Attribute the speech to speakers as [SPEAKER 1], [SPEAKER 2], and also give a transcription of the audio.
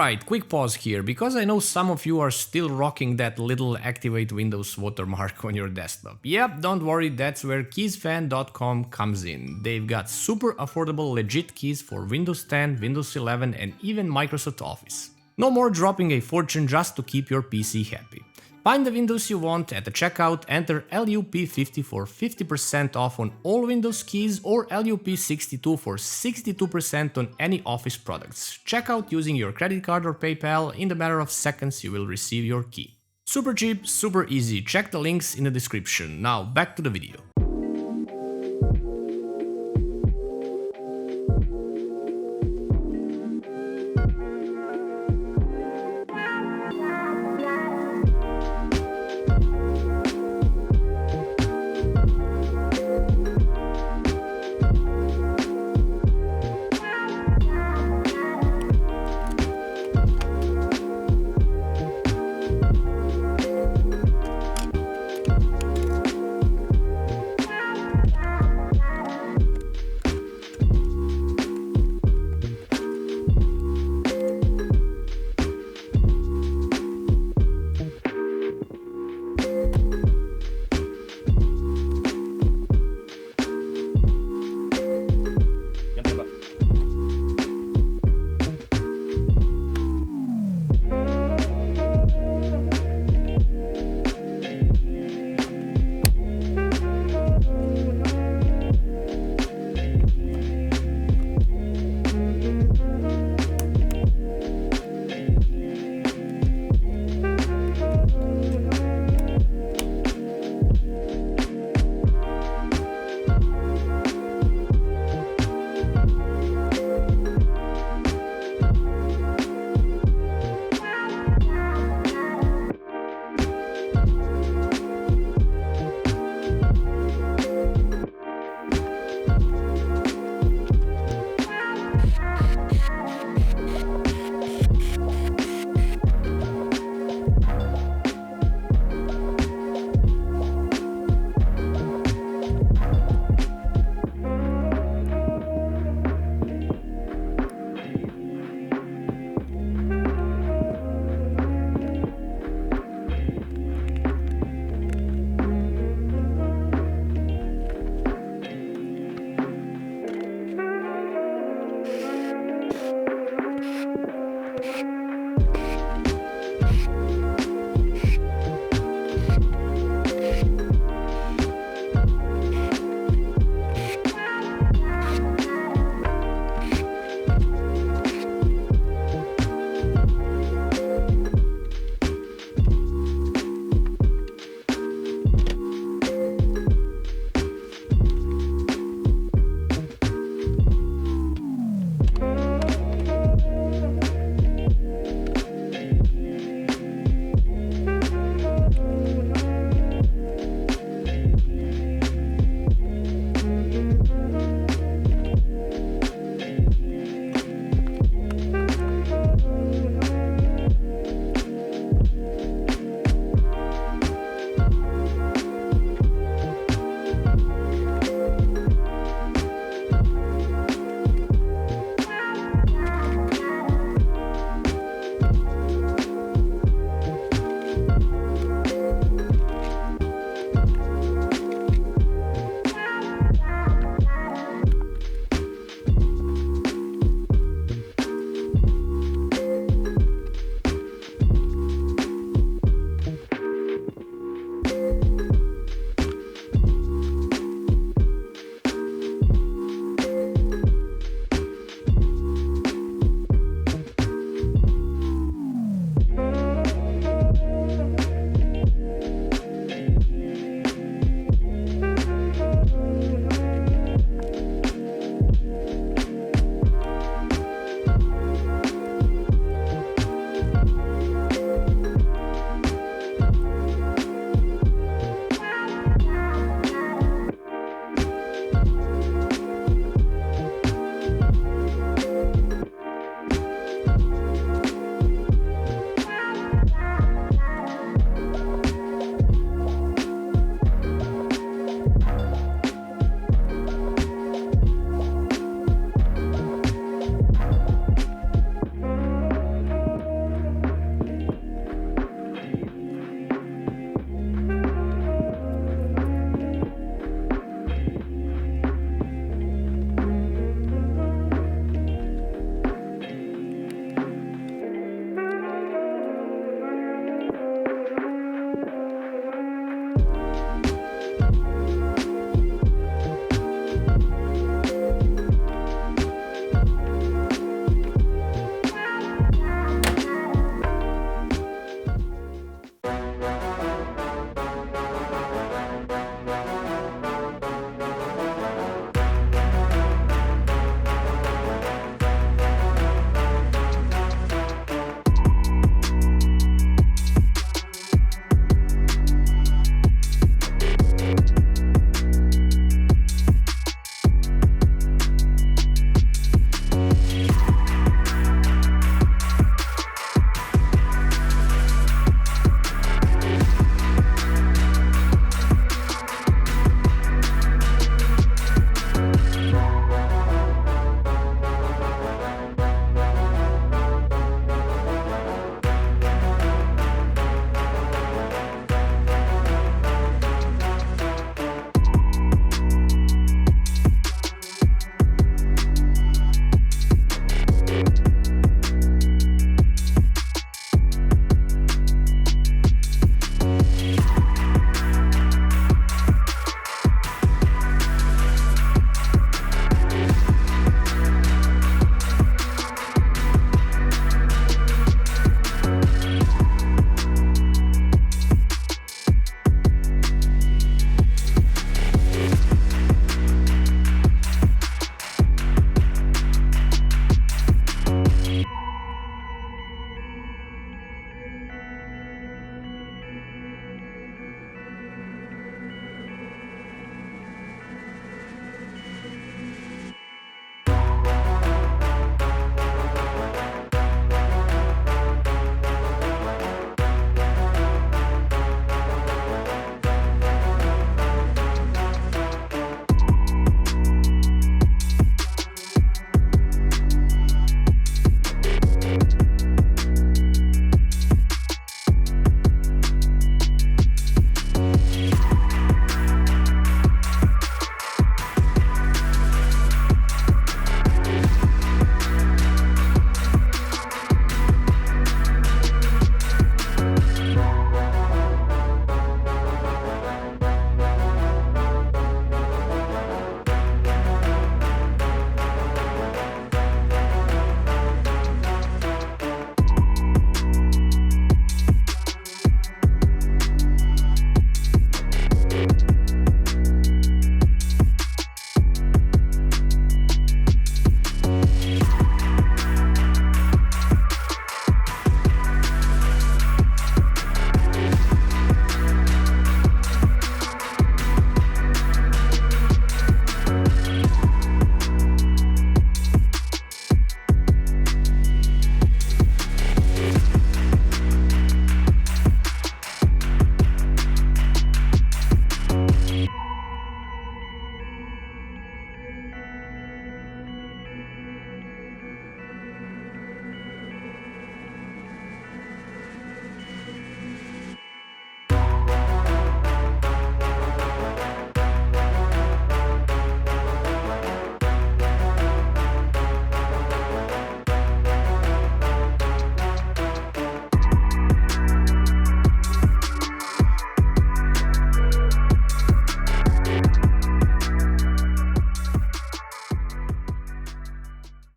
[SPEAKER 1] Alright, quick pause here, because I know some of you are still rocking that little activate Windows watermark on your desktop. Yep, don't worry, that's where keysfan.com comes in. They've got super affordable legit keys for Windows 10, Windows 11 and even Microsoft Office. No more dropping a fortune just to keep your PC happy. Find the Windows you want at the checkout, enter LUP50 for 50% off on all Windows keys or LUP62 for 62% on any Office products. Check out using your credit card or PayPal, in the matter of seconds you will receive your key. Super cheap, super easy, check the links in the description. Now back to the video.